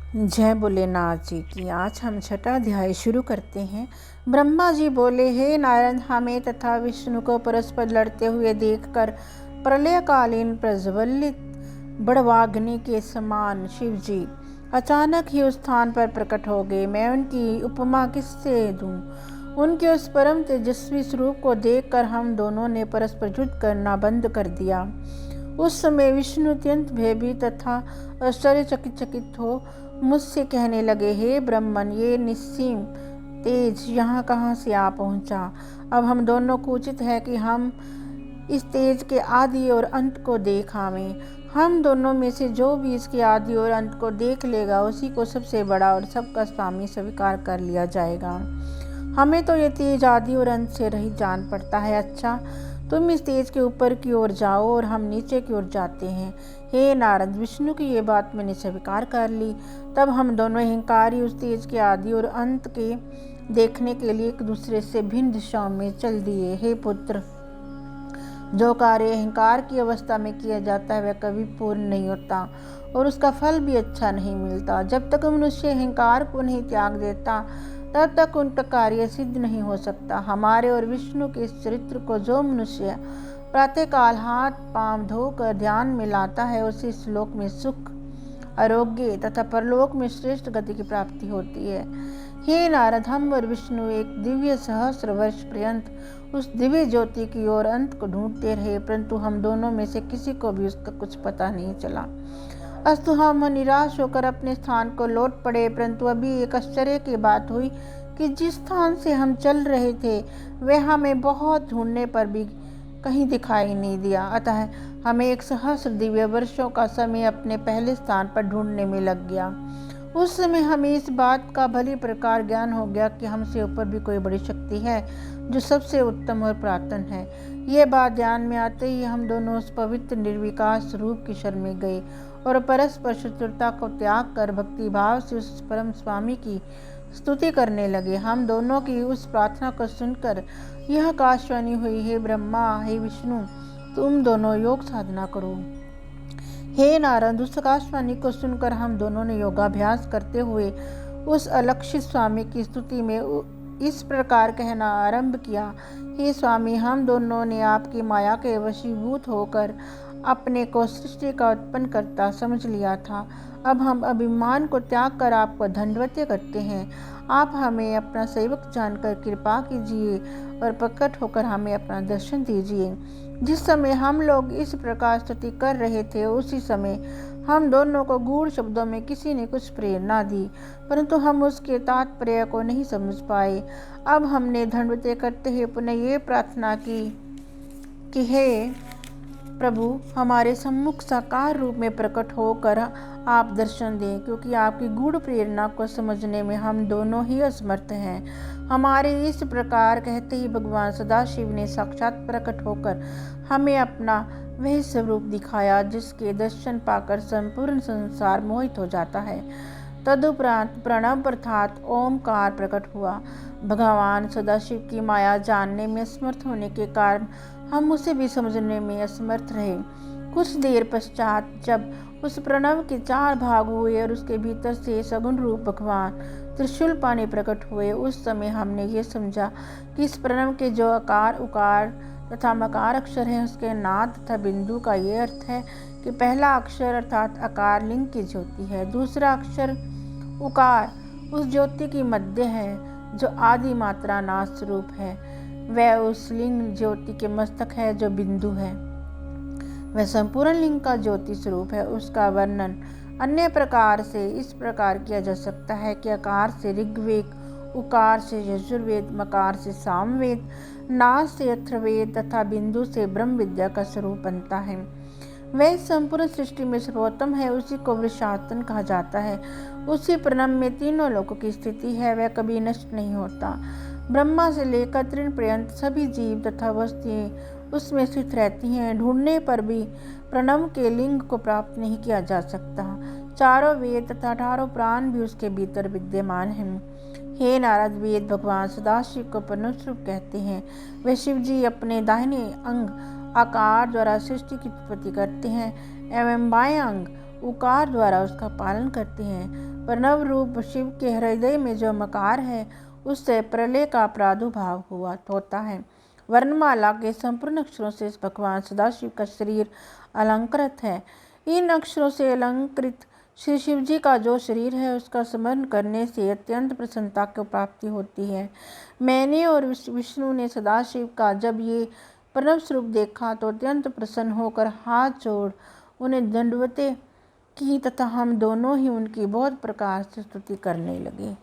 जय भोलेनाथ जी की। आज हम छठा अध्याय शुरू करते हैं। ब्रह्मा जी बोले, हे नारद, हमें तथा विष्णु को परस्पर लड़ते हुए देखकर प्रलयकालीन प्रज्वलित बड़वाग्नि के समान शिव जी अचानक ही उस स्थान पर प्रकट हो गए। मैं उनकी उपमा किससे दूं? उनके उस परम तेजस्वी स्वरूप को देखकर हम दोनों ने परस्पर युद्ध करना बंद कर दिया। उस समय विष्णु अत्यंत भयभीत तथा आश्चर्यचकित हो मुझसे कहने लगे, हे ब्रह्मन, ये निस्सीम तेज यहाँ कहाँ से आ पहुँचा? अब हम दोनों को उचित है कि हम इस तेज के आदि और अंत को देख आवें। हम दोनों में से जो भी इसके आदि और अंत को देख लेगा, उसी को सबसे बड़ा और सबका स्वामी स्वीकार कर लिया जाएगा। हमें तो ये तेज आदि और अंत से रहित जान पड़ता है। अच्छा, तुम इस तेज के ऊपर की ओर जाओ और हम नीचे की ओर जाते हैं। हे नारद, विष्णु की ये बात मैंने स्वीकार कर ली। तब हम दोनों अहंकारी उस तेज के आदि और अंत के देखने के लिए एक दूसरे से भिन्न दिशाओं में चल दिए। हे पुत्र, जो कार्य अहंकार की अवस्था में किया जाता है वह कभी पूर्ण नहीं होता और उसका फल भी अच्छा नहीं मिलता। जब तक मनुष्य अहंकार को नहीं त्याग देता, तब तक उनका कार्य सिद्ध नहीं हो सकता। हमारे और विष्णु के इस चरित्र को जो मनुष्य प्रातःकाल हाथ पांव धोकर ध्यान में लाता है, उसे इस लोक में सुख, आरोग्य तथा परलोक में श्रेष्ठ गति की प्राप्ति होती है। हे नारद, हम और विष्णु एक दिव्य सहस्र वर्ष पर्यंत उस दिव्य ज्योति की ओर अंत को ढूंढते रहे, परंतु हम दोनों में से किसी को भी उसका कुछ पता नहीं चला। अस्तु, हम निराश होकर अपने स्थान को लौट पड़े, परंतु अभी एक आश्चर्य की बात हुई कि जिस स्थान से हम चल रहे थे वह हमें बहुत ढूंढने पर भी कहीं दिखाई नहीं दिया। अतः हमें एक सहस्र दिव्य वर्षों का समय अपने पहले स्थान पर ढूंढने में लग गया। उस समय हमें इस बात का भली प्रकार ज्ञान हो गया कि हमसे ऊपर भी कोई बड़ी शक्ति है जो सबसे उत्तम और पुरातन है। यह बात ध्यान में आते ही हम दोनों उस पवित्र निर्विकार स्वरूप की शरण में गए और परस्पर शत्रुता को त्याग कर भक्ति भाव से उस परम स्वामी की स्तुति करने लगे। हम दोनों की उस प्रार्थना को सुनकर यह आकाशवाणी हुई, हे ब्रह्मा, हे विष्णु, तुम दोनों योग साधना करो। हे नारद, उस आकाशवाणी को सुनकर हम दोनों ने योगाभ्यास करते हुए उस अलक्षित स्वामी की स्तुति में इस प्रकार कहना आरंभ किया, हे स्वामी, हम दोनों ने आपकी माया के वशीभूत होकर अपने को सृष्टि का उत्पन्न करता समझ लिया था। अब हम अभिमान को त्याग कर आपको दंडवत करते हैं। आप हमें अपना सेवक जानकर कृपा कीजिए और प्रकट होकर हमें अपना दर्शन दीजिए। जिस समय हम लोग इस प्रकार स्तुति कर रहे थे, उसी समय हम दोनों को गूढ़ शब्दों में किसी ने कुछ प्रेरणा दी, परंतु हम उसके तात्पर्य को नहीं समझ पाए। अब हमने दंडवत करते हुए पुनः ये प्रार्थना की कि हे प्रभु, हमारे सम्मुख साकार रूप में प्रकट होकर आप दर्शन दें, क्योंकि आपकी गूढ़ प्रेरणा को समझने में हम दोनों ही असमर्थ हैं। हमारे इस प्रकार कहते ही भगवान सदाशिव ने साक्षात प्रकट होकर हमें अपना वह स्वरूप दिखाया जिसके दर्शन पाकर संपूर्ण संसार मोहित हो जाता है। तदुपरांत प्रणव अर्थात ओमकार प्रकट हुआ। भगवान सदाशिव की माया जानने में असमर्थ होने के कारण हम उसे भी समझने में असमर्थ रहे। कुछ देर पश्चात जब उस प्रणव के 4 भाग हुए और उसके भीतर से सगुण रूप भगवान त्रिशूल पानी प्रकट हुए, उस समय हमने ये समझा कि इस प्रणव के जो आकार, उकार तथा मकार अक्षर है, उसके नाद तथा बिंदु का ये अर्थ है कि पहला अक्षर अर्थात आकार लिंग की ज्योति है, दूसरा अक्षर उकार उस ज्योति की मध्य है जो आदि मात्रा नाद स्वरूप है, वह उस लिंग ज्योति के मस्तक है जो बिंदु है, वह संपूर्ण लिंग का ज्योति स्वरूप है। उसका वर्णन अन्य प्रकार से इस प्रकार किया जा सकता है कि आकार से ऋग्वेद, उकार से यजुर्वेद, मकार से सामवेद, नाद से अथर्ववेद तथा बिंदु से ब्रह्म विद्या का स्वरूप बनता है। वह संपूर्ण सृष्टि में सर्वोत्तम है, उसी को वृषातन कहा जाता है। उसी प्रणव में तीनों लोकों की स्थिति है, वह कभी नष्ट नहीं होता। ब्रह्मा से लेकर तृण पर्यंत सभी जीव तथा वस्तुएं उसमें स्थित रहती हैं। ढूंढने पर भी प्रणव के लिंग को प्राप्त नहीं किया जा सकता। चारों वेद तथा 18 प्राण भी उसके भीतर विद्यमान हैं। हे नारद, वेद भगवान सदाशिव को परमस्वरूप कहते हैं। वे शिव जी अपने दाहिने अंग आकार द्वारा सृष्टि की उत्पत्ति करते हैं एवं बाएं अंग उकार द्वारा उसका पालन करते हैं। प्रणव रूप शिव के हृदय में जो मकार है उससे प्रलय का प्रादुर्भाव होता है। वर्णमाला के संपूर्ण अक्षरों से भगवान सदाशिव का शरीर अलंकृत है। इन अक्षरों से अलंकृत श्री शिव जी का जो शरीर है उसका स्मरण करने से अत्यंत प्रसन्नता की प्राप्ति होती है। मैंने और विष्णु ने सदाशिव का जब ये प्रणव स्वरूप देखा तो अत्यंत प्रसन्न होकर हाथ जोड़ उन्हें दंडवतें की तथा हम दोनों ही उनकी बहुत प्रकार से स्तुति करने लगे।